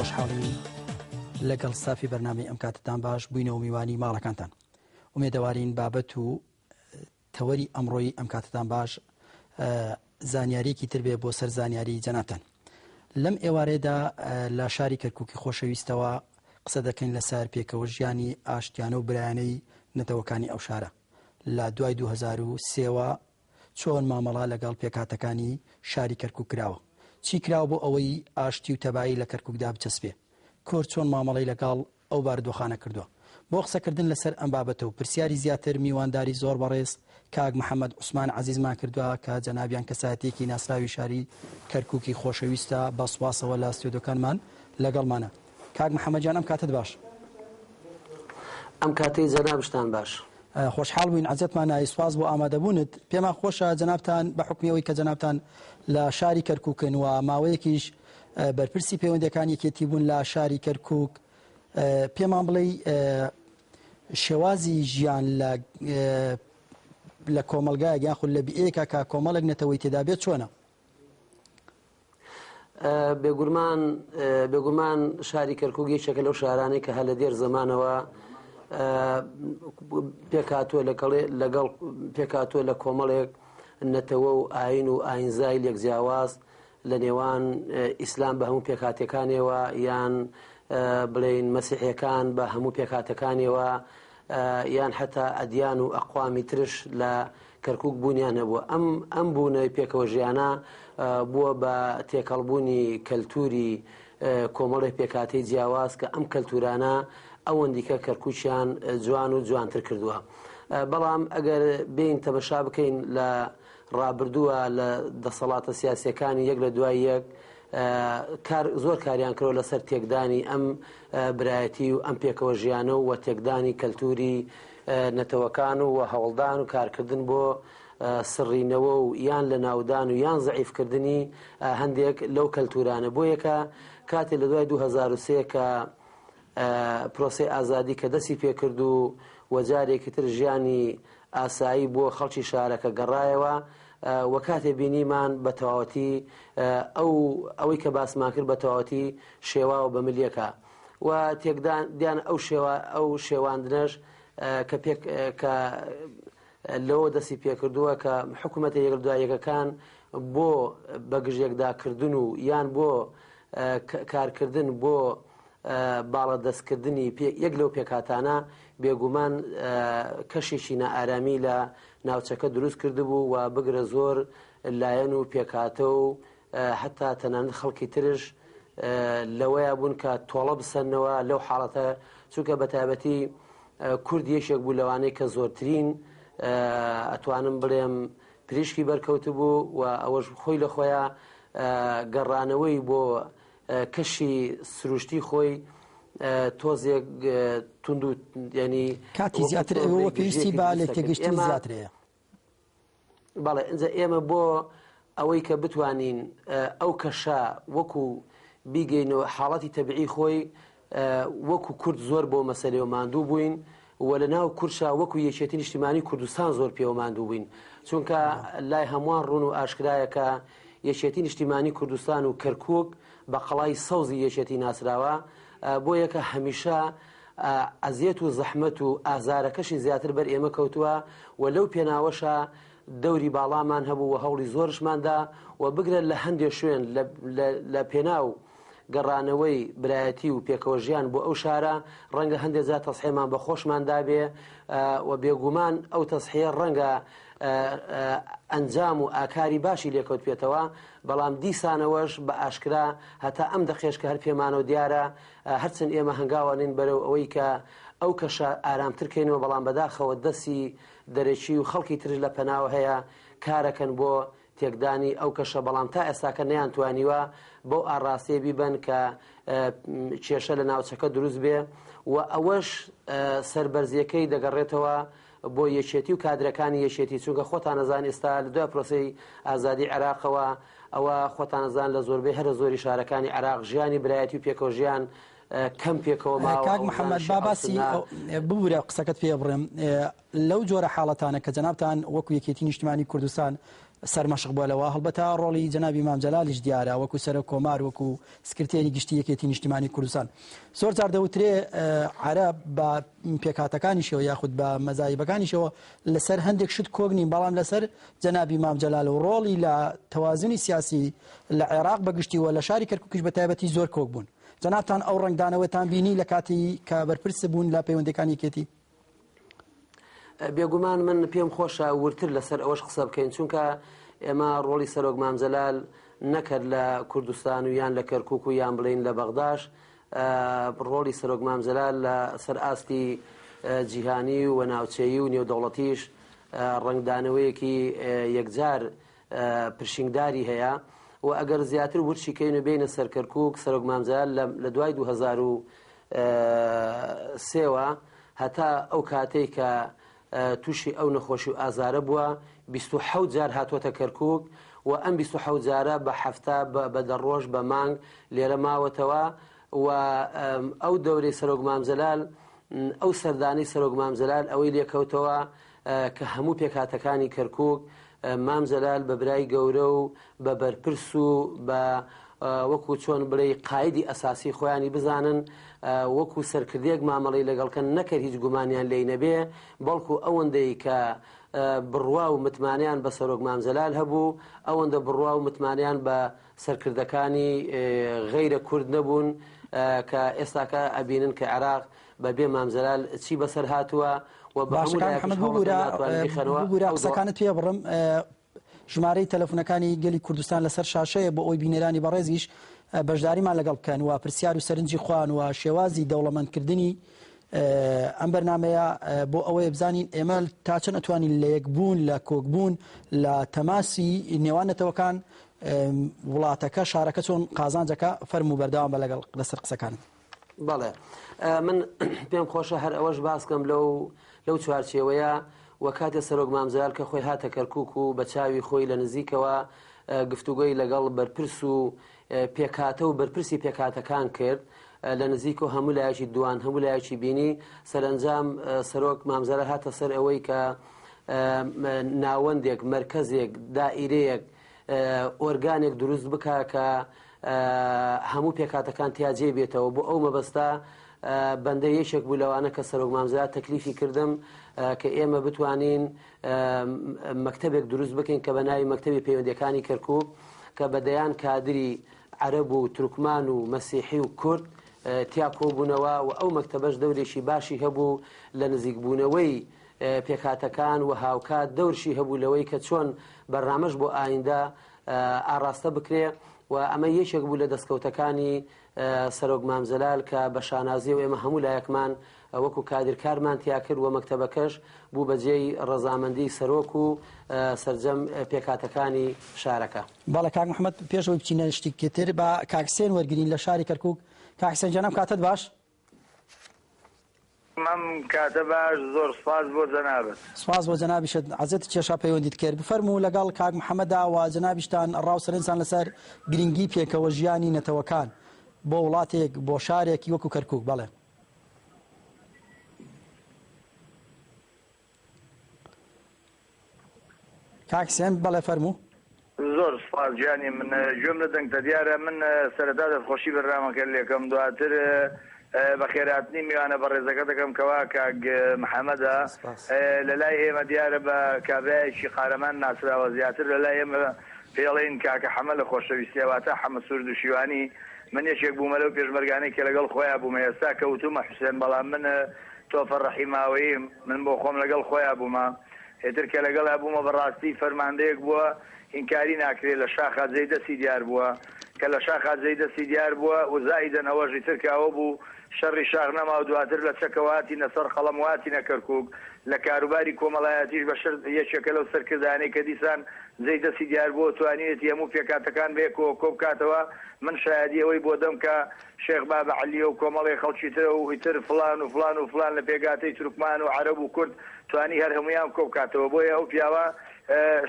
خۆشحاڵی لەگەڵ سافی بەرنامەی ئەم کاتتان باش بووینەوە میوانی ماڵەکانتان ومێدەوارین بابەت و تەوەری ئەمڕۆی ئەم کاتتان باش زانیاریکی تر بێ بۆ سەر زانیاری جەنابتان. لەم ئێوارەیەدا لە شاری کەرکووکی خۆشەویستەوە قسە دەکەین لەسەر پێکەوە ژیانی ئاشتیانە و برایانەی نەتەوەکانی ئەو شارە لە دوای 2003ەوە چۆن مامەڵا لەگەڵ پێکاتەکانی شاری کەرکووک کراوە، چی کراوە بۆ ئەوەی ئاشتی و تەبایی لە کەرکووکدا بچەسبێ، کورد چۆن مامەڵەی لەگەڵ ئەو بارودۆخانە کردووە. بۆ قسەکردن لەسەر ئەم بابەتە و پرسیاری زیاتر میوانداری زۆر بەڕێز کاک محەممەد عوسمان عەزیزمان کردووە کە جەنابیان کەسایەتێکی ناسراوی شاری کەرکووکی خۆشەویستە بە سوپاسەوە لە ستودیۆکانمان لەگەڵمانە. کاک محەممەدجان ئەم کاتت باش. ئەم کاتەی جەنابشتان باش. خۆشحاڵ بووین، عەزەتمان نایی، سوپاس بۆ ئامادەبوونت. پێمان خۆشە جەنابتان بە حکمیەوەی کە جەنابتان لە شاری کەرکووکن و ماوەیەکیش بەرپرسی پەیوەندیەکان یەکێتی بوون لە شاری کەرکووک، پێمان بڵێ شێوازی ژیان لە کۆمەلگایەک یان خود لە بیئەیەکە کە کۆمەڵێک نەتەوەی تێدا بێت چۆنە؟ بێگومان شاری کەرکووک یەکێکە لەو شارانەی کە هە لە دێر زەمانەوە پێکاتوە لە کۆمەڵێک نەتەوە و ئاین و ئاینزای لێک جیاواز لە نێوان ئیسلام بە هەموو پێکاتەکانیەوە یان بڵێن مەسیحیەکان بە هەموو پێکاتەکانیەوە یان حتا ئەدیان و ئەقوامی ترش لە کەرکووک بوونیان هەبووە. ئەم بوونەوەی پێکەوە ژیانە بووە بە تێکەڵبوونی کەلتوری کۆمەڵێک پێکاتەی جیاواز کە ئەم کەلتورانە ئەوەندیکە کەرکووچیان جوان و جوانتر کردووە. بەڵام ئەگەر بین تەمەشا بکەین لە ڕابردووە لە دەسەڵاتە سیاسیەکانی یەک لە دوای یەک زۆر کاریان کردەوە لەسەر تێکدانی ئەم برایەتی و ئەم پێکەوە ژیانە و تێکدانی کەلتوری نەتەوەکان و هەوڵدان و کارکردن بۆ سڕینەوە و یان لە ناودان و یان زەعیفکردنی هەندێک لەو کەلتورانە. بۆ یەکە کاتێک لە دوای 2003 کە پرۆسی ئازادی کە دەستی پێکرد و وەجارێکی تر ژیانی ئاسایی بۆ خەڵکی شارەکە گەڕایەوە و کاتێ بینیمان بە تەواوەتی ئەوەی کە باسمان کرد بە تەواوەتی شێوا و بە ملیەکە و تێکدان ئەو شێواندنەش کە لەوە دەستی پێکردووە کە حکوومەتە یەک لە دوای یەکەکان بۆ بەگژێکداکردن و یان بۆ کارکردن بۆ باڵە دەستکردنی یەک لەو پێکاتانە بێگومان کەشێکی نائارامی لە ناوچەکە دروست کردبوو و بگرە زۆر لایەن و پێکاتە و حتا تەنانەت خەڵکی ترش لەوەیە بوون کە تۆڵە بسەنەوە لەو حاڵەتە، چونکە بەتایبەتی کورد یەکێک بوو لەوانەی کە زۆرترین ئەتوانم بڵێم پریشکی بەرکەوت بوو و ئەوەش خۆی لە خۆیان گەڕانەوەی بۆ کەشی سروشتی خۆی تۆزێک تونند و ینی کاتی زیاتر ئەوە پێویستی با لە تێگەشتنی زیاترەیە. بەڵێ ئەنجا ئێمە بۆ ئەوەی کە بتوانین ئەو کەشە وەکو بیگەینەوە حاڵەتی تەبیعی خۆی وەکو کورد زۆر بۆ مەسەلەوە ماندوو بووین و لە ناو کورشا وەکو یەکێتی نیشتیمانی کوردستان زۆر پێوە ماندوو بووین، چونکە لای هەمووان ڕوون و ئاشکرایە کە یەکێتی نیشتیمانی کوردستان و کەرکووک بە قەڵای سەوزی یەکێتی ناسراوە. بۆ یەکە هەمیشە ئەزیەت و زەحمەت و ئازارەکەشی زیاتر بەر ئێمە کەوتووە و لەو پێناوەشە دەوری باڵامان هەبوو و هەوڵی زۆرشماندا و بگرن لە هەندێک شوێن لە پێناو گەڕانەوەی برایەتی و پێکەوە ژیان بۆ ئەو شارە ڕەنگە هەندێک جا تەسحێمان بە خۆشماندا بێ و بێگومان ئەو تەسحێ ڕەنگە ئەنجام و ئاکاری باشی لێکەوت پێێتەوە، بەڵام دیسانەوەش بە ئاشکرا هەتا ئەم دەخێش کە هەر پێمانەوە دیارە هەرچەند ئێمە هەنگاوانین بەرەو ئەوەی کە ئەو کەشە ئارامترکەینەوە، بەڵام بەداخەوە دەستی دەرەکی و خەڵکی ترش لە پەناوە هەیە کارەکەن بۆ تێکدانی ئەو کەشە، بەڵام تا ئێستاکە نەیانتوانیوە بۆ ئاڕاستەیە بیبن کە کێشە لە ناوچەکە دروست بێ و ئەوەش سەربەرزیەکەی دەگەڕێتەوە بۆ یەکێتی و کادرەکانی یەکێتی، چونکە خۆتان نەزان ئێستا لە دوای پرۆسەی ئازادی عێراقەوە ئەوە خۆتان نەزان لە زۆربەی هەرە زۆری شارەکانی عێراق ژیانی برایەتی و پێکەوە ژیان کەم پێکەوە ماوە. کاک محەممەد باباسی ببوورە قسەکەت پێ بڕێم لەو جۆرە حاڵەتانە کە جەنابتان وەکو یەکێتی نیشتیمانی کوردستان سەرمەشق بووە لەوە هەڵبەتە ڕۆڵی جەنابی مام جەلالیش دیارە وەکو سەرۆک کۆمار وەکو سکرتێری گشتی یەکێتی نیشتیمانی کوردستان زۆر جار دەوترێ عەرە بە پێکهاتەکانیشەوە یاخود بە مەزایبەکانیشەوە لەسەر هەندێک شت کۆگنین بەڵام لەسەر جەنابی مام جەلال و ڕۆڵی لە تەوازنی سیاسی لە عێراق بەگشتی و لە شاری کەرکووکیش بە تایبەتی زۆر کۆک بوون. جەنابتان ئەو ڕنگدانەوەتان بینی لە کاتی کە بەرپرس بوون لە پەیوەندەکانی یەکێتی؟ بێگومان من پێم خۆشە ورتر لەسەر ئەوەش قسە بکەین چونکە ئێمە ڕۆڵی سەرۆک مام جەلال نەکرد لە کوردستان و یان لە کەرکووک و یان بڵین لە بەغداش. ڕۆڵی سەرۆک مام جەلال لە سەر ئاستی جیهانی و ناوچەیی و نێودەوڵەتیش ڕنگدانەوەیەکی یەکجار پرشینگداری هەیە و ئەگەر زیاتر ورچیکەین و بینە سەر کەرکووک سەرۆک مام جەلال لە دوای 2003 هەتا ئەو کاتەی کە تووشی ئەو نەخۆشی و ئازارە بووە 27 جار هاتوۆتە کەرکووک و ئەم 27 جارە بە هەفتە بە دەڕۆژ بە مانگ لێرە ماوەتەوە و ئەو دەورەی سەرۆک مام جەلال ئەو سەردانی سەرۆک مام جەلال ئەوەی لێکەوتەوە کە هەموو پێکهاتەکانی کەرکووک مام جەلال بە برای گەورە و بە بەرپرس و بە وەکو چۆن بڵێ قایدی ئەساسی خۆیانی بزانن وەکو سەرکردێک مامەڵی لەگەڵکەن نەکرد هیچ گومانیان لێی نەبێ بەڵکو ئەوەندەی کە بڕوا و متمانیان بە سەرۆک مام جەلال هەبوو ئەوەندە بڕوا و متمانیان بە سەرکردەکانی غەیرە کورد نەبوون کە ئێستاکە ئەبینن کە عێراق بەبێ مام جەلال چی بەسەر هاتووە و بەبوورە قسەکانت پێ بڕم ژمارەی تەلەفۆنەکانی گەلی کوردستان لەسەر شاشەیە بۆ ئەوی بینێرانی بەڕێزیش بەشداریمان لەگەڵ بکەن و پرسیار و سەرنجی خوان و شێوازی دەوڵەمەندکردنی ئەم بەرنامەیە بۆ ئەوەیە بزانین ئێمە تا چەند ئەتوانین لە یەکبوون لە کۆکبوون لە تەماسی نێوانەتەوەکان وڵاتەکە شارەکە چۆن قازانجەکە فەرموو بەردەوام بە لەگەڵ لەسەر قسەکانت. بەڵێ من پێم خۆشە هەر ئەوەش باسکەم لەو چوارچێوەیە وە کاتێ سەرۆک مام جەلال کە خۆی هاتە کەرکووک و بە چاوی خۆی لە نزیکەوە گفتوگۆی لەگەڵ بەرپرس و پێکاتە و بەرپرسی پێکاتەکان کرد لە نزیک و هەموو لایەکی دوان هەموو لایەکی بینی سەرنجام سەرۆک مام جەلال هاتە سەر ئەوەی کە ناوەندێک مرکزێک دائیرەیەک ئۆرگانێک دروست بکە کە هەموو پێکاتەکان تیاجێ بێتەوە بۆ ئەو مەبەستا بەندە یەشێک بوو لەوانە کە سەرۆک مام جەلال تەکلیفی کردم کە ئێمە بتوانین مەکتەبێک دروست بکەین کە بە ناوی مەکتەبی پەیوەندیەکانی کەرکووک کە بەدەیان کادری عەرەب و تورکمان و مەسیحی و کورد تیا کۆبوونەوە و ئەو مەکتەبەش دەورێکی باشی هەبوو لە نزیکبوونەوەی پێکاتەکان و هاوکات دەورشی هەبوو لەوەی کە چۆن بەرنامەش بۆ ئایندە ئاڕاستە بکرێ و ئەمە یەکێک بوو لە دەستکەوتەکانی سەرۆک مام جەلال کە بە شانازی و ئێمە هەموو لایەکمان وەکو کادرکارمان تیا کرد و مەکتەبەکەش بوو بەجێی ڕەزامەندی سەرۆک و سەرجەم پێکاتەکانی شارەکە. باڵە کاک محەممەد پێشەوەی بچینە شتێکتر بە کاکسێن وەرگرین لە شاری کەرکووک. کاکسێن جانم کاتت باش؟ مەم کاتە باش زۆر سپاس بۆ جەنابەت. سپاس بۆ جەنابیشت عەزەت کێشا پەیوەندیت کرد بفەرموو لەگەڵ کاک محەممەدا و جەنابیشتان ڕاو سەرنجتان لەسەر گرنگی پێکەوە ژیانی نەتەوەکان بۆ وڵاتێک بۆ شارێکی وەکو کەرکووک. بەڵێ کاکسێن بەڵێ فەرموو. زۆر سپاس گیانی من گوێم لە دەنگتە دیارە من سەرەتا دەستخۆشی بەرنامەکە لێکەم دواتر بە خێراتنی میوانە بە ڕێزەکە دەکەم کەوا کاک محەممەدە لە لای ئێمە دیارە بە کابرایەکی قارەمان ناسراوە زیاتر لە لای ئێمە پێڵێن کاکە حەمە لە خۆشەویستیەواتە حەمە سوورد و شیوانی من یەکێک بوومە لەو پێشمەرگانەی کە لەگەڵ خۆیان بوومە ئێستا کەوتومە حوسێن بەڵام من تۆفە ڕەحیماوەییم من بۆ خۆم لەگەڵ خۆیان بوومە هێتر کە لەگەڵ بوومە بەڕاستی فەرماندەیەک بووە ئینکاری ناکرێت لە شاخەجێی دەستی دیار بووە کە لە شاخەجێی دەستی دیار بووە و زائیدەنەوەژی ترکاوە بوو شەڕی شاخ نەما و دواتر لە چەکەواتی نەسەر خەڵەمواتی نەکەرکووک لە کاروباری کۆمەڵایەتیش بە شەر یەکێکە لەو سەرکردانەی کە دیسان زەی دەستی دیار بووە توانێتی هەموو پێکاتەکان بێکەوە کۆبکاتەوە من شایەدی ئەوەی بۆ دەم کە شێخ بابە عەلیە و کۆمەڵی خەڵکی ترە و ئیتر فڵان و فڵان و فڵان لە پێگاتەی تورکمان و عەرەب و کورد توانی هەر هەمویان کۆبکاتەوە بۆیە ئەو پیاوە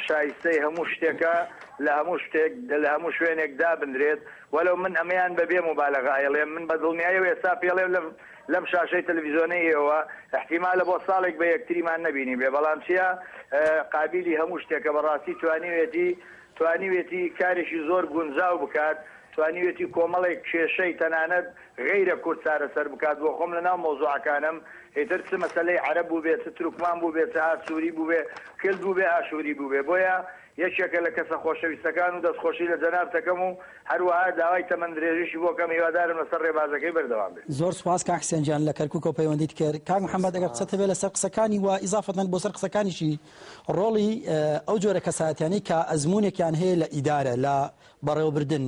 شایستەی هەموو شتێکە لە هەموو شوێنێک دابدرێت وەلو من ئەمەیان بەبێ مبالغایڵێ من بە دڵنیایی و ئێستا پێڵێ لەم شاشەی تەلەڤیزیۆنەیەوە احتیمالە بۆ ساڵێک بە یەکتریمان نبینی بێ بەڵام چیە قابلی هەموو شتێکە بەڕاستی توانیوێتی کارێکی زۆر گونجاو بکات توانیوێتی کۆمەڵێک کێشەی تەنانەت غەیرە کورد چارەسەر بکات بۆ خۆم لەناو مۆزوعەکانم هێتر چ مەسەلەی عەرەب بوو بێت چ تورکمان بوو بێت چ ئاسووری بوو بێ کلد بوو بێ ئاشووری بوو بێ بۆیە یەکێکە لە کەسە خۆشەویستەکان و دەستخۆشی لە جەناب دەکەم و هەروەها داوای تەمەندرێژیشی بۆ کەم هیوادارم لەسەر ڕێبازەکەی بەردەوام بێت. زۆر سوپاس کاک حسێنجان لە کەرکووک و پەیوەندیت کرد. کاک محەممەد ئەگەر قسەت هەبێت لەسەر قسەکانی و ئیزافەتەن بۆ سەر قسەکانیشی ڕۆڵی ئەو جۆرە کەساتیانی کە ئەزمونێکیان هەیە لە ئیدارە لە بەڕێوەبردن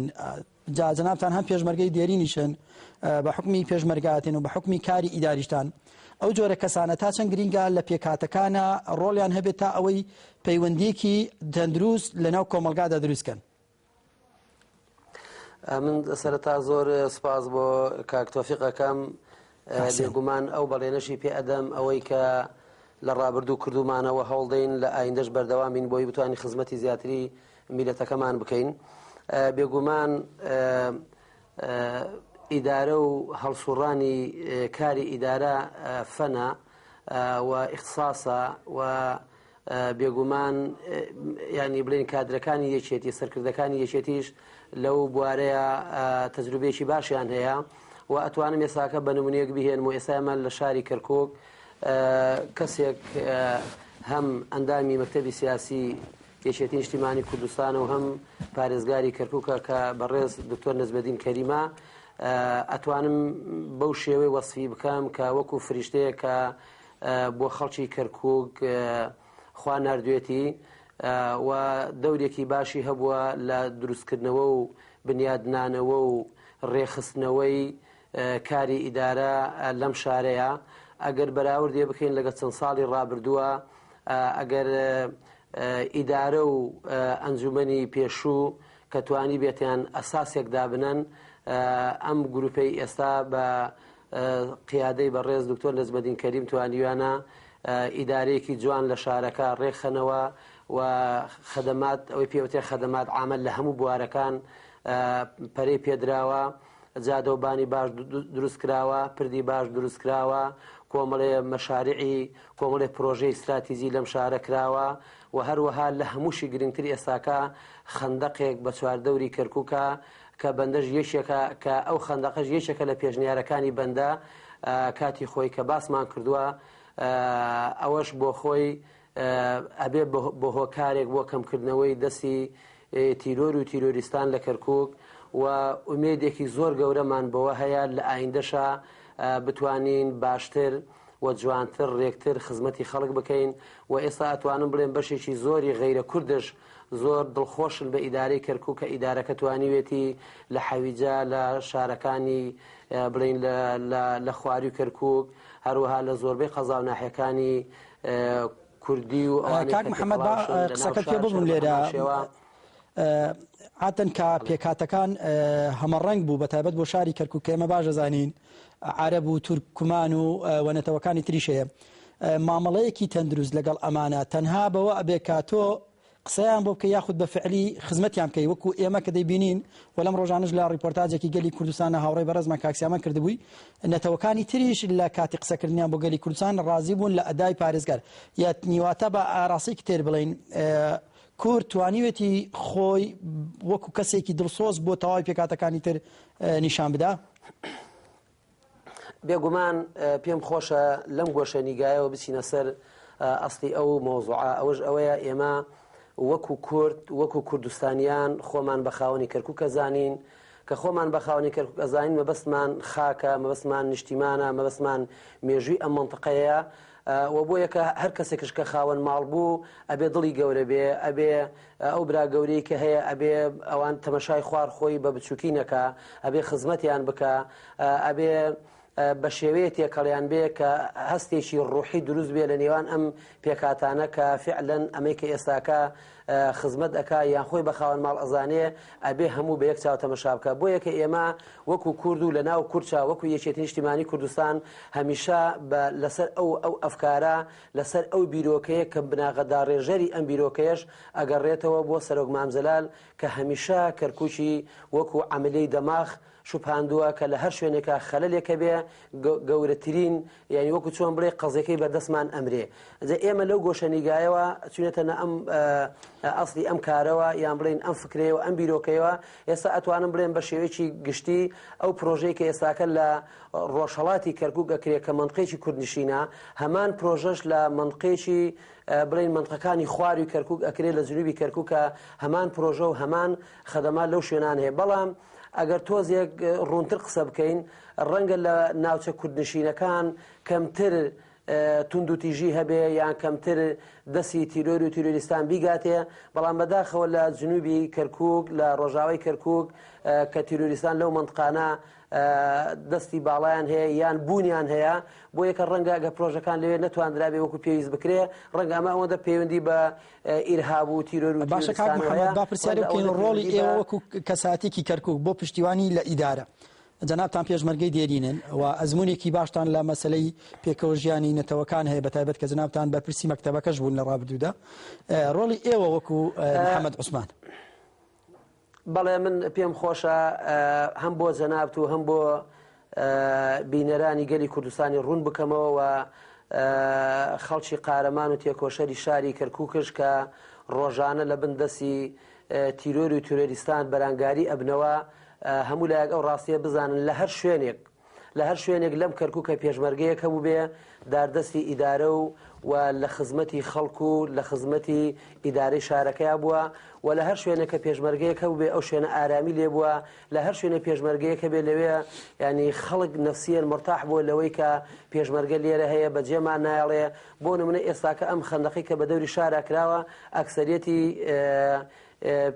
جنابتان هەم پێشمەرگەی دێرینیشن بە حکمی پێشمەرگاتین و بە حکمی کاری ئیداریشتان ئەو جۆرە کەسانە تا چەند گرینگە لە پێکاتەکانە ڕۆڵیان هەبێت تا ئەوەی پەیوەندیەکی تەندروست لەناو کۆمەلگادا دروستکەن. من سەرەتا زۆر سپاس بۆ کاک تۆفیقەکەم بێگومان ئەو بەڵێنەشی پێ ئەدەم ئەوەی کە لە ڕابردوو کردومانەوە هەوڵدەین لە ئایندەش بەردەوامین بۆی بتوانین خزمەتی زیاتری میلەتەکەمان بکەین. بێگومان ئیدارە و هەڵسوڕانی کاری ئیدارە فەنە و ئیختصاسە و بێگومان ینی بڵێن کادرەکانی یەکێتی سەرکردەکانی یەکێتیش لەو بوارەیە تەجروبێکی باشیان هەیە و ئەتوانم ئێساکە بە نمونەیەک بهێنم و ئێستا لە شاری کەرکۆک کەسێک هەم ئەندامی مەکتەبی سیاسی یەکێتی نیشتیمانی کوردستان و هەم پارێزگاری کەرکووکە کە بەڕێز دکتۆر نەزمەدین کەریمە ئەتوانم بەو شێوەی وەسفی بکەم کە وەکو فریشتەیە کە بۆ خەڵکی کەرکووک خوا ناردوێتی و دەورێکی باشی هەبووە لە دروستکردنەوە و بنیادنانەوە و ڕێخستنەوەی کاری ئیدارە لەم شارەیە ئەگەر بەراوردێ بکەین لەگە چەند ساڵی ڕابردووە ئەگەر ئیدارە و ئەنجومەنی پێشوو کە توانی بێتیان ئەساسێک دابنن ئەم گروپەی ئێستا بە قیادەی بەڕێز دکتۆر نەزمەدین کەریم توانیوانە ئیدارەیەکی جوان لە شارەکە ڕێکخەنەوە و خەدەمات ئەوەی پێوتێ خەدەمات عامل لە هەموو بوارەکان پەرەی پێدراوە جادۆبانی باش دروست کراوە پردی باش دروست کراوە کۆمەڵێ مەشاریعی کۆمەڵێ پرۆژەی استراتیژی لەم شارە کراوە و هەروەها لە هەمووشی گرنگتر ئێستاکە خەندەقێک بە چواردەوری کەرکووکە کە بەندەش یەکێکە کە ئەو خەندەقەش یەکێکە لە پێشنیارەکانی بەندە کاتی خۆی کە باسمان کردووە ئەوەش بۆ خۆی ئەبێ بە هۆکارێک بۆ کەمکردنەوەی دەستی تیرۆر و تیرۆریستان لە کەرکووک و ئومێدێکی زۆر گەورەمان بەوە هەیە لە ئایندەشە بتوانین باشتر و جوانتر ڕێکتر خزمەتی خەڵک بکەین و ئێستا ئەتوانم بڵێن بەشێکی زۆری غەیرە کوردش زۆر دڵخۆشن بە ئیدارەی کەرکووک کە ئیدارەکە توانیوێتی لە حەویجە لە شارەکانی بڵین لە خواری و کەرکووک هەروەها لە زۆربەی قەزا و ناحیەکانی کوردی و کاک محەممەد قسەکەت پێ ببووم لێرە عاتەن کە پێکاتەکان هەمەڕەنگ بوو بە تایبەت بۆ شاری کەرکووک کە ئێمە باش دەزانین عەرەب و تورکمان و وەنەتەوەکانی تریش هەیە مامەڵەیەکی تەندروست لەگەڵ ئەمانە تەنها بەوە ئەبێ کاتۆ قسەیان بۆ بکە یاخود بە فعلی خزمەتیان بکەی وەکو ئێمە کە دەیبینین و لەم ڕۆژانەش لە ڕیپۆرتاجێکی گەلی کوردستانە هاوڕێی بەڕێزمان کاکسیامان کردبووی نەتەوەکانی تریش لە کاتی قسەکردنیان بۆ گەلی کوردستان ڕازی بوون لە ئەدای پارێزگار یا نیواتە بە ئاراسیک تێر بڵین کورد توانیوێتی خۆی وەکو کەسێکی دڵسۆز بۆ تەواوی پێکاتەکانی تر نیشان بدا؟ بێگومان پێم خۆشە لەم گۆشە نیگایەوە بچینە سەر ئەسڵی ئەو مۆزوعە ئەوەش ئەوەیە ئێمە وەکو کورد وەکو کوردستانیان خۆمان بە خاوەنی کەرکووک ئەزانین کە خۆمان بە خاوەنی کەرکووک ئەزانین مەبەستمان خاکە مەبەستمان نیشتیمانە مەبەستمان مێژووی ئەم مەنتقەیە و بۆ یەکە هەر کەسێکش کە خاوەن ماڵ بوو ئەبێ دڵی گەورە بێ ئەبێ ئەو برا گەورەی کە هەیە ئەبێ ئەوان تەمەشای خوار خۆی بە بچووکی نەکە ئەبێ خزمەتیان بکە ئەبێ بە شێوەیە تێکەڵیان بێ کە هەستێکی ڕوحی دروست بێ لە نێوان ئەم پێکاتانە کە فعلەن ئەمەی کە ئێستاکە خزمەت ئەکا یان خۆی بە خاوەن ماڵ ئەزانێ ئەبێ هەموو بە یەک چاو تەمەشا بکە. بۆ یەکە ئێمە وەکو کورد و لە ناو کورچە وەکو یەکێتی نیشتیمانی کوردستان هەمیشە لەسەر ئەو ئەفکارە لەسەر ئەو بیرۆکەیە کە بناغەدا ڕێژەری ئەم بیرۆکەیەش ئەگەڕێتەوە بۆ سەرۆک مامزەلال کە هەمیشە کەرکووکی وەکو عەملەی دەماغ شوپاندووە کە لە هەر شوێنێکە خەلەلێکە بێ گەورەترین یعنی وەکو چۆن بڵێ قەزەکەی بەردەستمان ئەمرێ. ئێمە لەو گۆشەنیگایەوە چونێتە ئەم ئەسلی ئەم کارەوە یان بڵێن ئەم فکرەوە ئەم بیرۆکەیەوە ئێستا ئەتوانم بڵێن بە شێوەیەکی گشتی ئەو پرۆژەی کە ئێستاکە لە ڕۆژهەڵاتی کەرکووک ئەکرێت کە منطقەیەکی کوردنشینە هەمان پرۆژەش لە منطقەیەکی بڵێن منطقەکانی خواروی کەرکووک ئەکرێت لە جنوبی کەرکووکە هەمان پرۆژە و هەمان خەدەمات لەو شوێنان هەیە. بەڵام ئەگەر تۆزێک ڕوونتر قسە بکەین ڕەنگە لە ناوچە کوردنشینەکان کەمتر تونند و تیژی هەبێ یان کەمتر دەستی تیرۆر و تیرۆریستان بیگاتێ. بەڵام بەداخەوە لە جنوبی کەرکووک لە ڕۆژاوای کەرکووک کە تیرۆریستان لەو منطقانە دەستی باڵیان هەیە یان بوونیان هەیە بۆ یەکە ڕەنگە ئەگە پرۆژەکان لەوێ نەتواندرابێ وەکو پێویست بکرێ ڕەنگە ئەمە ئەوەندە پەیوەندی بە ئیرهاب و تیرۆر و باشە کاک محەممەد با پرسیاری بکەین ڕۆڵی ئێوە وەکو کەساتێکی کەرکووک بۆ پشتیوانی لە ئیدارە. جەنابتان پێشمەرگەی دێرینن و ئەزمونێکی باشتان لە مەسلەی پێکەوە ژیانی نەتەوەکان هەیە بەتایبەت کە جەنابتان بەرپرسی مەکتەبەکەش بوون لە ڕابردوودا. ڕۆڵی ئێوە وەکو محەممەد عوسمان. بەڵێ من پێم خۆشە هەم بۆ جەنابت و هەم بۆ بینەرانی گەلی کوردستانی ڕوون بکەمەوە و خەڵکی قارەمان و تێکۆشەری شاری کەرکووکش کە ڕۆژانە لە بندەسی تیرۆر و تیرۆریستان بەرانگاری ئەبنەوە هەموو لایەک ئەو ڕاستیە بزانن لە هەر شوێنێک لەم کەرکووکە پێشمەرگەیەک هەبوو بێ داردەستی ئیدارە و لە خزمەتی خەڵک و لە خزمەتی ئیدارەی شارەکەی بووە و لە هەر شوێنێکە پێشمەرگەیەک هەبوو بێ ئەو شوێنە ئارامی لێ بووە لە هەر شوێنە پێشمەرگەیەکە بێ لەوێ ینی خەڵک نەفسیەن مرتاح بووە لەوەی کە پێشمەرگە لێرە هەیە بەجێمان نایڵێ. بۆ نمونە ئێستاکە ئەم خەندەقی کە بە دەوری شارە کراوە ئەکسەریەتی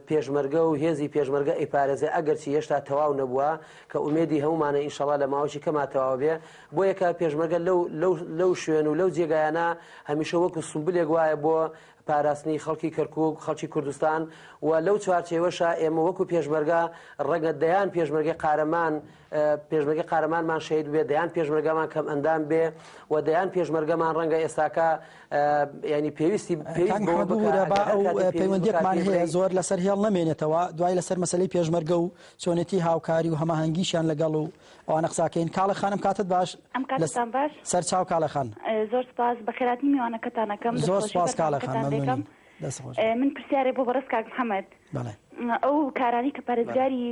پێشمەرگە و هێزی پێشمەرگە ئیپارێزە ئەگەرچی هێشتا تەواو نەبووە کە ئومێدی هەمومانە ئینشەڵا لە ماوەی کەما تەواو بێ. بۆ یەکە پێشمەرگە لەو شوێن و لەو جێگایانە هەمیشە وەکو سمبلێک وایە بۆ پاراستنی خەڵکی کەرکووک خەڵکی کوردستان و لەو چوارچێوەشە ئێمە وەکو پێشمەرگە ڕەنگە دەیان پێشمەرگەی قارەمانمان شەید بێ دەیان پێشمەرگەمان کەم ئەندام بێ و دەیان پێشمەرگەمان ڕەنگە ئێستاکە ینی پێویستی پەیوەندیەکمان هەیە زۆر لەسەر هێڵ نامێنێتەوە دوای لەسەر مەسلەی پێشمەرگە و چۆنێتی هاوکاری و هەماهەنگیشیان لەگەڵ و ئەوانە قساکەین. کاڵە خانم کاتت باش سەر چاو کاڵە خان زۆر سپاس بەخێراتی میوانەکەتانەکەم زۆر سپاس کاڵە خان من پرسیارێ بۆ بەڕست کاک محەممەد ئەو کارانی کە پارێزگاری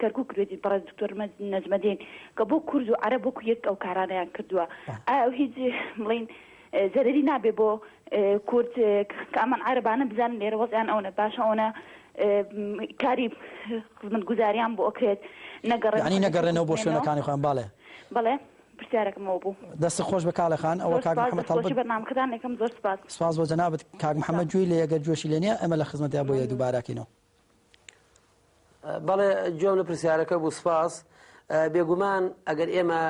کەرکووک کردی بەڕێز دکتۆر نەجمەدین کە بۆ کورد و عەرەب وەکو یەک ئەو کارانەیان کردووە ئەو هیچ بڵین زەرەری نابێ بۆ کورد کە ئەمان عەرەبانە بزانن لێرە وەزیان ئەوە باشە ئەوە کاری خزمەتگوزاریان بۆ ئەکرێت نەگەڕێنەوە بۆ شوێنەکانی خۆیان. بەڵێ پرسیارەکەمەوە بوو. دەست خۆش بە کاڵە خان ئەوە کاک محەممەد تەڵبەت بەرنامەکەتان یەکەم زۆر سپاس بۆ جەنابەت کاک محەممەد جووی لە یەگەر جۆشی لێ نییە ئەمە لە خزمەتیا بۆ یە دووبارەکەینەوە. بەڵێ جۆم لە پرسیارەکە بوو سپاس. بێگومان ئەگەر ئێمە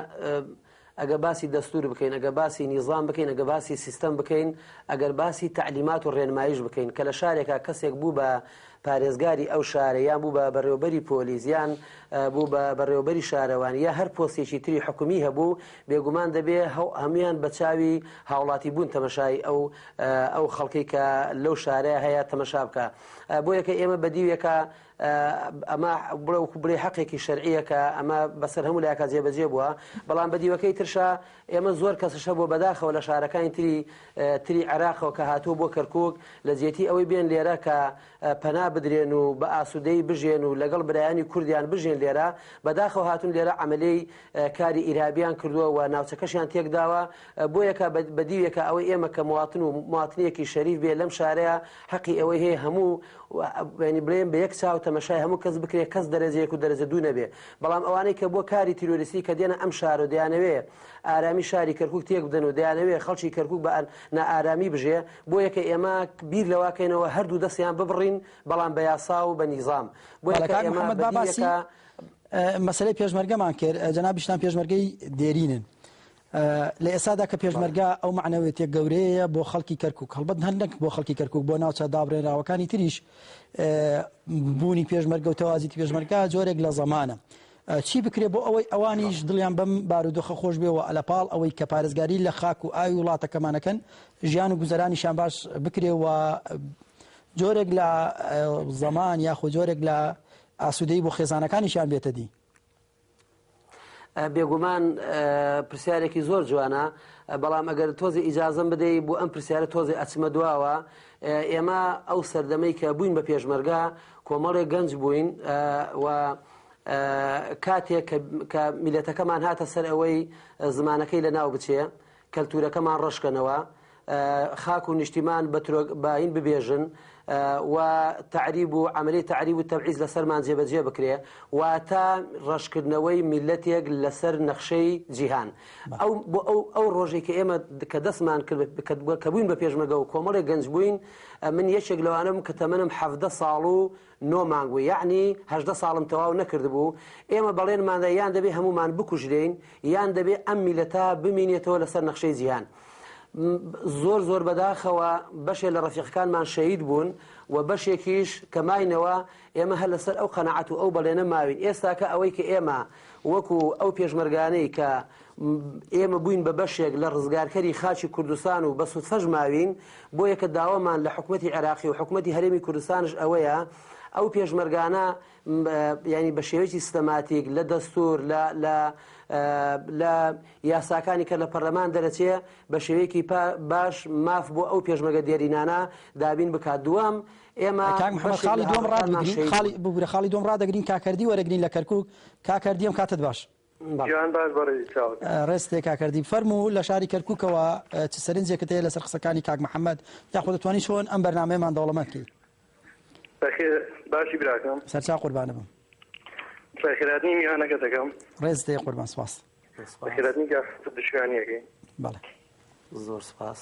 ئەگە باسی دەستور بکەین ئەگە باسی نیظام بکەین ئەگە باسی سیستەم بکەین ئەگەر باسی تعلیمات و ڕێنمایش بکەین کە لە شارێکە کەسێک بوو بە پارێزگاری ئەو شارەیان بوو بە بەڕێوەبەری پۆلیزیان بوو بە بەڕێوەبەری شارەوان یا هەر پۆستێکی تری حکومی هەبوو بێگومان دەبێ هەمویان بە چاوی هاوڵاتی بوون تەمەشای ئەو خەڵکی کە لەو شارەیە هەیە تەمەشا بکە. بۆ یەکە ئێمە بەدیوێکە ئەمە بڵێ حەقێکی شەرعیەکە ئەمە بەسەر هەموو لایەکە جێبەجێ بووە. بەڵام بەدیوەکەی ترشە ئێمە زۆر کەسەشە بۆ بەداخەوە لە شارەکانی تری عێراقەوە کە هاتووە بۆ کەرکووک لە جێتی ئەوەی بێن لێرە کە پەنا بدرێن و بە ئاسوودەی بژێن و لەگەڵ برایانی کوردیان بژێن لێرە بەداخەوە هاتون لێرە عەمەلەی کاری ئیرهابیان کردووە و ناوچەکەشیان تێکداوە. بۆ یەکە بەدیوێکە ئەوەی ئێمە کە مواتن و مواتنیەکی شەریف بێ لەم شارەیە حەقی ئەوەی هەیە هەموو بڵێن بە یەک چاو تەمەشای هەموو کەس بکرێت کەس دەرەجەیەک و دەرەجە دوو نەبێ. بەڵام ئەوانەی کە بۆ کاری تیرۆریستی کە دێنە ئەم شار و دەیانەوێ ئارامی شاری کەرکووک تێک بدەن و دەیانەوێ خەڵکی کەرکووک بە نائارامی بژێ بۆ یەکە ئێمە بیر لەواکەینەوە هەردوو دەستیان ببڕین بەڵام بە یاسا و بە نیظام. بۆ یەکە ئێمە مەسەلەی پێشمەرگەمان کرد جەنابیشتان پێشمەرگەی دێرینن لە ئێسادا کە پێشمەرگا ئەو معنەوێتە گەورەیە بۆ خەڵکی کەرکووک هەڵبەت هەندێک بۆ خەڵکی کەرکووک بۆ ناوچە دابڕێراوەکانی تریش بوونی پێشمەرگە و تەوازیتی پێشمەرگا جۆرێک لە زەمانە چی بکرێ بۆ ئەوەی ئەوانیش دڵیان بەم بارودۆخە خۆش بێەوە ئەلەپاڵ ئەوەی کە پارێزگاری لە خاک و ئاوی وڵاتەکەمانەکەن ژیان و گوزەرانیشان باش بکرێەوە جۆرێک لە زەمان یاخو جۆرێک لە ئاسوودەی بۆ خێزانەکانیشان بێتە دی. بێگومان پرسیارێکی زۆر جوانە بەڵام ئەگەر تۆزی ئیجازەم بدەیت بۆ ئەم پرسیارە تۆزی ئەچمە دواوە ئێمە ئەو سەردەمەی کە بووین بە پێشمەرگا کۆمەڵێک گەنج بووین و کاتێک کە میلەتەکەمان هاتە سەر ئەوەی زمانەکەی لە ناو بچێ کەلتورەکەمان ڕەشکەنەوە خاک و نیشتیمان باین ببێژن و تعریب و عملی تعریب و تەبعیز لەسەرمان جێبەجێ بکرێ و تا ڕەشکردنەوەی میلەتێک لەسەر نەخشەی جیهان ئەو ڕۆژێک کە ئێمە کە دەستمان کرد کە بووین بە پێشمەرگە و کۆمەڵێک گەنج بووین من یەکێک لەوانم کە تەمەنم 17 ساڵ و 9 مانگ بوو یعنی 18 ساڵم تەواو نەکرد بوو ئێمە بەڵێنماندا یان دەبێ هەمومان بکوژرین یان دەبێ ئەم میلەتە بمینێتەوە لەسەر نەخشەی جیهان. زۆر بەداخەوە بەشێ لە ڕەفیقەکانمان شەهید بوون و بەشێکیش کە ماینەوە ئێمە هەر لەسەر ئەو قەناعەت و ئەو بەڵێنە ماوین. ئێستا کە ئەوەی کە ئێمە وەکو ئەو پێشمەرگانەی کە ئێمە بووین بە بەشێک لە ڕزگارکەری خاچی کوردستان و بە سودفەش ماوین بۆ یەکە داوامان لە حکومەتی عێراقی و حکومەتی هەرێمی کوردستانش ئەوەیە ئەو پێشمەرگانە ینی بە شێوەیەکی سیستەماتیک لە دەستور لە یاساکانی کە لە پەرلەمان دەرەچێ بە شێوەیەکی باش ماف بۆ ئەو پێشمەرگە دیێرینانە دابین بکات. دووەم ئێمە خاڵی دوم ڕدەگرین کاکردی وەرەگرین لە کەرکووک کاکردی ئەم کاتت باش ڕێستێک کاکردی فەرموو لە شاری کەرکووکەوە چ سەرنجێکت هەیە لەسەر قسەکانی کاک محەممەد یاخۆ دەتوانانی چۆن ئەم بەرنامەیەمان دەوڵەمەندکەی باشی براکەم سەرچاو قوربانە بم خێراتنی میوانەکە دەکەم ڕێز دێ قوربان سپاس خێراتنی دشکانیەکەی زۆر سپاس.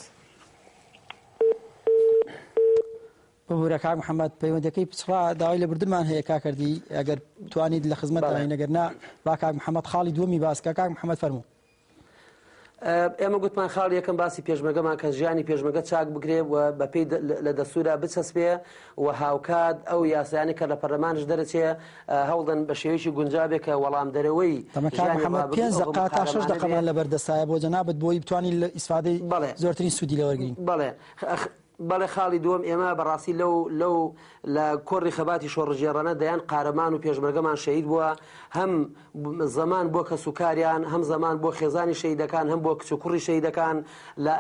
ببوورە کاک محەممەد پەیوەندەکەی پچڕا داوای لە بردنمان هەیە کاکردی ئەگەر توانیت لە خزمەت داینەگەرنا با کاک محەممەد خاڵی دووەمی باسکە کاک محەممەد فەرموو. ئێمە گوتمان خاڵ یەکەم باسی پێشمەرگەمان کە ژیانی پێشمەرگە چاک بگرێ و بەپێی لە دەستورا بچەسبێ و هاوکات ئەو یاسایانی کە لە پەرلەمانش دەرەچێ هەوڵدەن بە شێوەیەکی گونجابێک کە وەڵام دەرەوەی 5 دقه تا 6 دقەمان لەبەر دەستایە بۆ جەنابەت بۆی بتوانین لە ئیسفادەی زۆرترین سوودی لەوەرگین. بەڵێ خاڵی دووەم ئێمە بەڕاستی لەو لە کۆڕی خەباتی شۆڕژێڕانە دەیان قارەمان و پێشمەرگەمان شەهید بووە هەم زەمان بۆ کەسوکاریان هەم زەمان بۆ خێزانی شەهیدەکان هەم بۆ کچ و کوڕی شەهیدەکان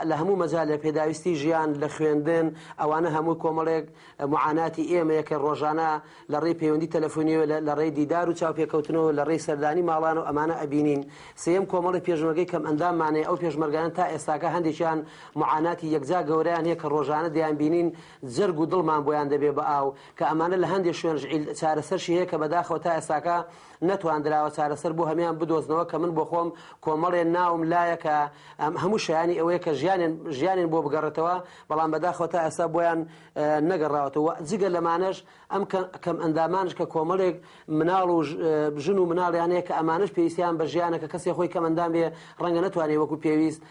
لە هەموو مەجال لە پێداویستی ژیان لە خوێندن ئەوانە هەموو کۆمەڵێک معاناتی ئێمەیەکە ڕۆژانە لە ڕێی پەیوەندی تەلەفۆنیەوە لە ڕێی دیدار و چاوپێکەوتنەوە لە ڕێی سەردانی ماڵان و ئەمانە ئەبینین. سێم کۆمەڵی پێشمەرگەی کەم ئەنداممانێ ئەو پێشمەرگانە تا ئێستاکە هەندێکیان معاناتی یەکجا گەورەیان هەیە کە ڕۆژانە دەیان بینین جەرگ و دڵمان بۆیان دەبێ بە ئاو کە ئەمانە لە هەندێک شوێن چارەسەرشی هەیە کە بەداخەوە تا ئێستاکە نەتواندراوە چارەسەر بۆ هەمیان بدۆزنەوە کە من بۆ خۆم کۆمەڵێن ناوم لایە کە هەموو شایانی ئەوەیە کە ژیانێن بۆ بگەڕێتەوە بەڵام بەداخەوە تا ئێستا بۆیان نەگەڕاوەتەوە. جگە لەمانەش ئەم کەم ئەندامانش کە کۆمەڵێک مناڵ و ژن و مناڵیانەیە کە ئەمانش پێویستیان بە ژیانە کە کەسێک خۆی کەم ئەندام بێ ڕەنگە نەتوانێت وەکو پێویست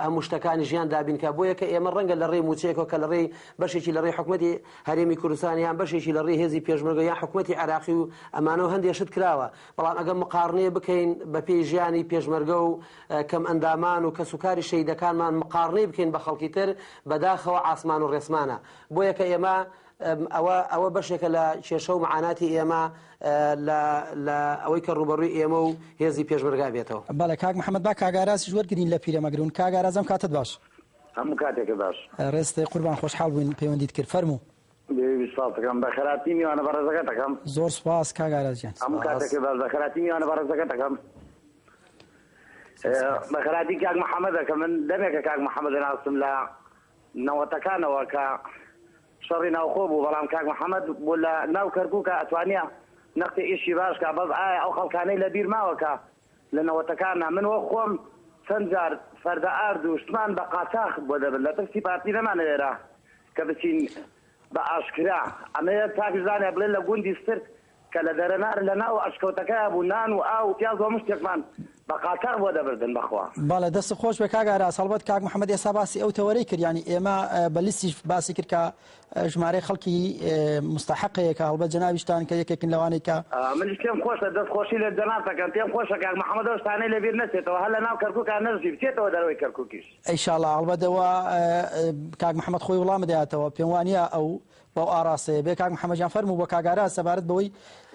هەموو شتەکانی ژیان دابینکە بۆ یەکە ئێمە ڕەنگە لە ڕێی موچەیەکەوە کە لە ڕێی بەشێکی لە ڕێی حکومەتی هەرێمی کوردستان یان بەشێکی لە ڕێی هێزی پێشمەرگە یان حکومەتی عێراقی و ئەمانەوە هەندێک شت کراوە بەڵام ئەگەر مقارنەیە بکەین بە پێی ژیانی پێشمەرگە و کەم ئەندامان و کەسوکاری شەهیدەکانمان مقارنەی بکەین بە خەڵکی تر بەداخەوە ئاسمان و ڕێسمانە بۆ یەکە ئێمە ئەوە بەشێکە لە کێشە و معاناتی ئێمە لە ئەوەی کە ڕوبەڕووی ئێمە و هێزی پێشمەرگا بێتەوە. بەڵێ کاک محەممەد با کاگاراسی وەرگرین لە پیرەمەگرون کاگارازم کاتت باش هەموو کاتێکە باش ڕێستی قوربان خۆشحاڵ بووین پەیوەندیت کرد فەرموو. ساڵەکەم بە خراتی میوانە بەڕێزەکە دەکەم. زۆر سپاس کاگارازیان هەموو کاتێکە باش بە خراتی میوانە بەڕێزەکە دەکەم. بە خراتی کاک محەممەدە کە من دەمێکە کاک محەممەد ناوستم لە نەوەتەکانەوە کە شەڕی ناوخۆ بوو بەڵام کاک محەممەد بۆ لە ناو کەرکووکە ئەتوانە نەختی ئیشی باشکە بەس ئایا ئەو خەڵکانەی لە بیر ماوەکە لە نەوەتەکانە من وە خۆم چەند جار فەردە ئارد و شتمان بە قاچاق بۆ دەبن لە ترسی پارتی نەمانەوێرە کە بچین بە ئاشکرا ئەمەیە تاکزانێ بڵێن لە گوندی سترک کە لە دەرەنار لە ناو ئەشکەوتەکە بوو نان و ئاو و پیاز و مشتێکمان بەقاکار بۆ دەبردن بەخوا. باڵێ دەست خۆش بە کاگاراس هەڵبەت کاک محەممەد ئێستا باسی ئەو تەوەرەی کرد ینی ئێمە بە لیستی باسی کرد کە ژمارەی خەڵکی مستحقەیە کە هەڵبەت جەنابیشتان کە یەکێکن لەوانەی کە منیش پێم خۆشە دەستخۆشی لە جەنابەکەم پێم خۆشە کاک محەممەد ئەو شتانەی لەبیر نەچێتەوە هەر لە ناو کەرکووکە نەژی بچێتەوە دەرەوەی کەرکووکیش ئینشاءڵڵا هەڵبەتەوە کاک محەممەد خۆی وڵام بداتەوە پێم وانە ئەو بەو ئاراستەیە بێ کاک محەممەدجان فەرموو بە کاگارا سەبارەت بەوەی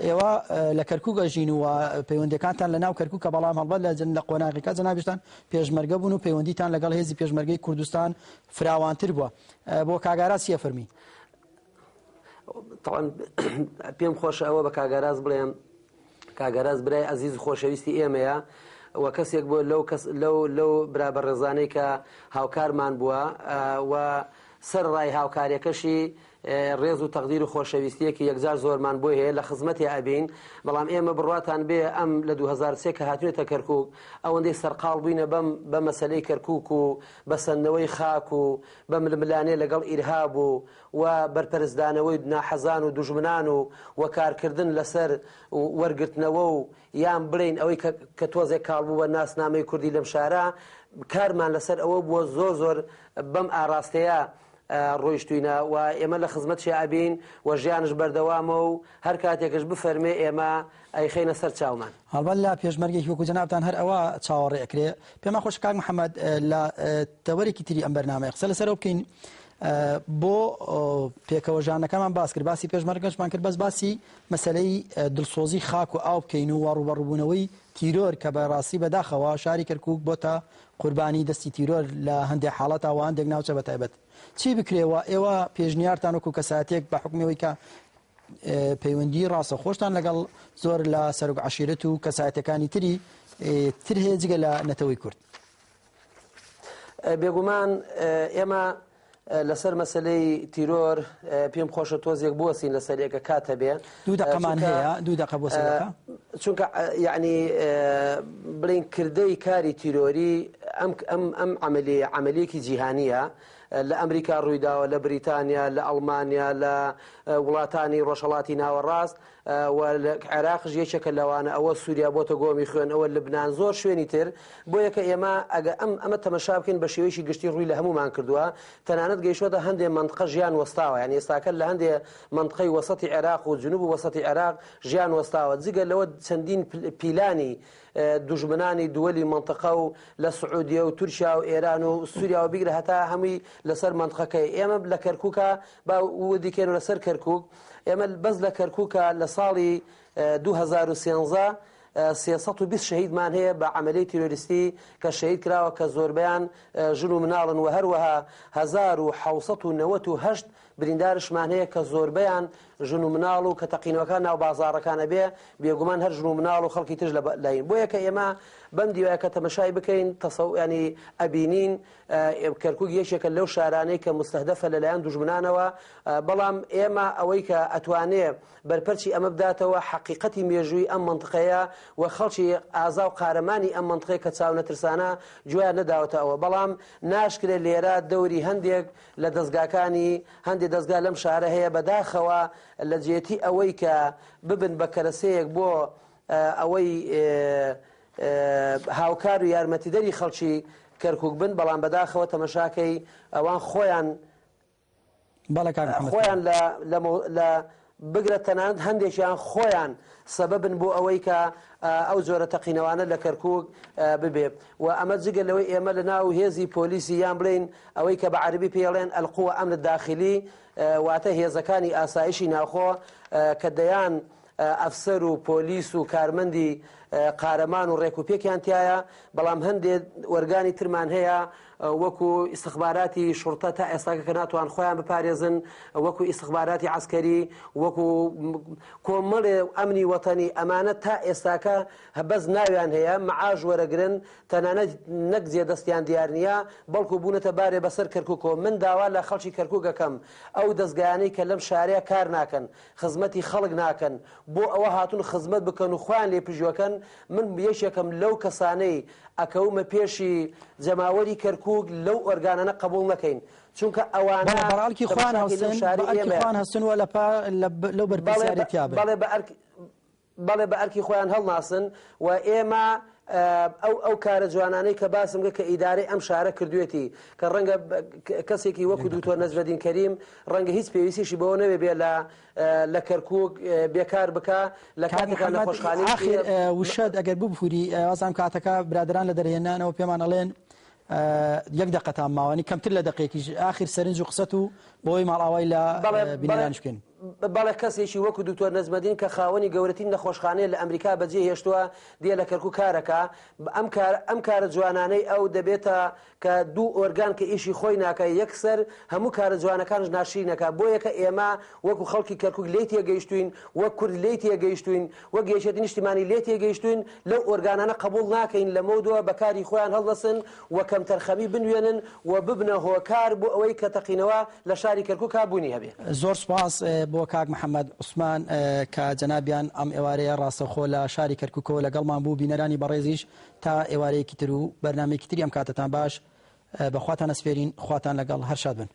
ئێوە لە کەرکووک ئەژین و پەیوەندەکانتان لە ناو کەرکووکە بەڵام هەڵبەت لە قۆناغیەکە جەنابیشتان پێشمەرگە بوون و پەیوەندیتان لەگەڵ هێزی پێشمەرگەی کوردستان فراوانتر بووە بۆ کاگارا چیە فەرمی؟ طبعا پێم خۆشە ئەوە بە کاگەراز بڵێم کاگەراز برای عەزیز خۆشەویستی ئێمەیە و کەسێک بۆ لەو برابە ڕێزانەی کە هاوکارمان بووە و سەر ڕای هاوکاریەکەشی ڕێز و تەقدیر و خۆشەویستیەکی یەکجار زۆرمان بۆ هەیە لە خزمەتی ئەبین بەڵام ئێمە بڕواتان بێ ئەم لە 2003 کە هاتوێتە کەرکووک ئەوەندەی سەرقاڵ بووینە بە مەسەلەی کەرکووک و بەسەندنەوەی خاک و بە ململانێ لەگەڵ ئیرهاب و بەرپەرزدانەوەی ناحەزان و دوژمنان و کارکردن لەسەر وەرگرتنەوە و یان بڵین ئەوەی کە تۆزێک کاڵ بوو بە ناسنامەی کوردی لەم شارە کارمان لەسەر ئەوە بووە زۆر بەم ئاراستەیە ڕۆیشتوینە و ئێمە لە خزمەت شیعبین و ژیانش بەردەوامە و هەر کاتێکش بفەرمێ ئێمە ئەیخینە سەر چاومان. هەڵبەت لە پێشمەرگێکی وەکو جەنابتان هەر ئەوە چاوەڕێ ئەکرێ پێما خۆش کاک محەممەد لە تەوەرێکی تری ئەم بەرنامەیە قسە لەسەرەوە بکەین بۆ پێکەوەژانەکەمان باس کرد باسی پێشمەرگەشمان کرد بەس باسی مەسەلەی دڵسۆزی خاک و ئاو بکەین و ڕوبەڕووبوونەوەی تیرۆر کە بەڕاستی بەداخەوە شاری کەرکووک بۆتە قوربانی دەستی تیرۆر لە هەندێک حاڵەتەوە هەندێک ناوچە بەتایبەت چی بکرێەوە ئێوە پێشنیارتان وەکو کەساتێک بە حکومەوەی کە پەیوەندی ڕاستە خۆشتان لەگەڵ زۆر لە سەرۆک عەشیرەت و کەسایەتەکانی تر هەیە جگە لە نەتەوەی کورد؟ بێگومان ئێمە لەسەر مەسلەی تیرۆر پێم خۆشە تۆزێک بوەسین لەسەر ێکە کاتە بێ 2 دقەمان هەیە 2 دقە بۆ سەرەکە چونکە یعنی بڵین کردەی کاری تیرۆری ئەم عملیەکی جیهانیە لە ئەمریکا ڕوویداوە لە بریتانیا لە ئەڵمانیا لە وڵاتانی ڕۆژهەڵاتی ناوەڕاست و لە عێراقش یەکێکە لەوانە ئەوە سووریا بۆتە گۆمی خوێن ئەوە لبنان زۆر شوێنی تر بۆ یەکە ئێمە ئەگە ئەمە تەمەشا بکەین بە شێوەیەکی گشتی ڕووی لە هەمومان کردووە تەنانەت گەیشتووەتە هەندێک منطقە ژیان وەستاوە یعنی ئێستاکە لە هەندێک منطقەی وەسەتی عێراق و جنوب و وەسەتی عێراق ژیان وەستاوە جگە لەوە چەندین پیلانی دوژمنانی دووەلی منطقە و لە سعودیە و تورکیا و ئێران و سووریا و بیگرە هەتا هەمووی لەسەر منطقەکەی ئێمە لە کەرکووکە با ودیکەن لەسەر کەرکووک ئێمە بەس لە کەرکووکە لە ساڵی 2013 320 شەهیدمان هەیە بە عملیی تیرۆریستی کە شەهید کراوە کە زۆربیان ژن و مناڵن و هەروەها 1998 بریندارشمان هەیە کە زۆربیان ژن و مناڵ و کە تەقینەوەکان ناو بازاڕەکانە بێ بێگومان هەر ژن و مناڵ و خەڵکی تر لەلاین بۆ یەکە ئێمە بەم دیوایە کە تەمەشای بکەین ینی ئەبینین کەرکووک یەکێکە لەو شارانەی کە مستەهدەفە لەلایەن دوژمنانەوە بەڵام ئێمە ئەوەی کە ئەتوانێ بەرپەرچی ئەمە بداتەوە حەقیقەتی مێژووی ئەم منطقەیە و خەڵکی ئازا و قارەمانی ئەم منطقەیە کە چاو نەترسانە جویان نەداوەتە ئەوە بەڵام ناشکرێ لێرە دەوری هەندێک لە دەستگاکانی هەندێک دەستگا لەم شارە هەیە بەداخەوە لە جێتی ئەوەی کە ببن بە کەرەسەیەک بۆ ئەوەی هاوکار و یارمەتیدەری خەڵکی کەرکووک بن بەڵام بەداخەوە تەمەشاکەی ئەوان خۆیان لە بگرە تەنانەت هەندێکیان خۆیان سەبەبن بۆ ئەوەی کە ئەو جۆرە تەقینەوانە لە کەرکووک ببێ و ئەمە جگە لەوەی ئێمە لە ناو هێزی پۆلیسی یان بڵین ئەوەی کە بە عەربی پێڵێن ئەلقووە ئەمن الداخلی واتە هێزەکانی ئاسایشی ناوخۆ کە دەیان ئەفسەر و پۆلیس و کارمەندی قارەمان و ڕێکوپێکیان تایە بەڵام هەندێک وەرگانی ترمان هەیە وەکو ئیستخباراتی شورتە تا ئێستاکە کە ناتوان خۆیان بپارێزن وەکو ئیستخباراتی عسکەری وەکو کۆمەڵێ ئەمنی وەتەنی ئەمانە تا ئێستاکە بەس ناویان هەیە مەعاش وەرەگرن تەنانەت نەک جێدەستیان دیار نییە بەڵکو بوونەتە بارێ بەسەر کەرکووکەوە من داوا لە خەڵکی کەرکووکەکەم ئەو دەستگایانەی کە لەم شارەیە کار ناکەن خزمەتی خەڵک ناکەن بۆ ئەوە هاتون خزمەت بکەن و خۆیان لێ پژوەکەن من یەکێکم لەو کەسانەی ئەکەومە پێشی جەماوەری کەرکووک لەو ئۆرگانانە قبول نەکەین چونکە ئەوانە بەڕالکی خوان هەستن وە لەو بەرپرسیارەتیا بێ بەڵێ بە ئەرکی خۆیان هەڵناسن و ئێمە ئەو کارە جوانانەی کە باسمگە کە ئیدارەی ئەم شارە کردوێتی کە ڕەنگە کەسێکی وەکو دوکتۆر نەجمەدین کەریم ڕەنگە هیچ پێویستیشی بەوە نەوێ بێ لە کەرکووک بێکار بکە لە کاتێکا نەخۆشخانەی وشەد ئەگەر ببووری وازام کاتەکە برادران لە دەرهێنانەوە پێمان ئەڵێن یەک دقەتان ماوەنی کەمتر لە دقێکیش ئاخر سەرنج و قسەت و بۆی ماڵاوای لە بینەران بکەین. بەڵێ کەسێکی وەکو دوکتۆر نەجمەدین کە خاوەنی گەورەترین نەخۆشخانەیە لە ئەمریکا بەجێ هێشتووە دێ لە کەرکووک کارەکە ئەم کارە جوانانەی ئەو دەبێتە کە دوو ئۆرگان کە ئیشی خۆی ناکە یەکسەر هەموو کارە جوانەکانش ناشرینەکە بۆ یەکە ئێمە وەکو خەڵکی کەرکووک لێ تێگەیشتوین وەک کورد لێ تێگەیشتوین وەک گەیشتنی نیشتیمانی لێ تێگەیشتوین لەو ئۆرگانانە قبول ناکەین لە مەودەوە بەکاری خۆیان هەڵدەسن و کەم تەرخەمی بنوێنن و ببنە هۆکار بۆ ئەوەی کە تەقینەوە لە شاری کەرکووک بوونی هەبێ. زۆر سپاس بۆ کاک محەممەد عوسمان کە جەنابیان ئەم ئێوارەیە ڕاستەخۆ لە شاری کەرکووکەوە لەگەڵمان بوو بینەرانی بەڕێزیش تا ئێوارەیەکی تر و بەرنامەیەکی تری ئەم کاتتان باش بەخواتان ئەسپێرین خواتان لەگەڵ هەر شاد بن.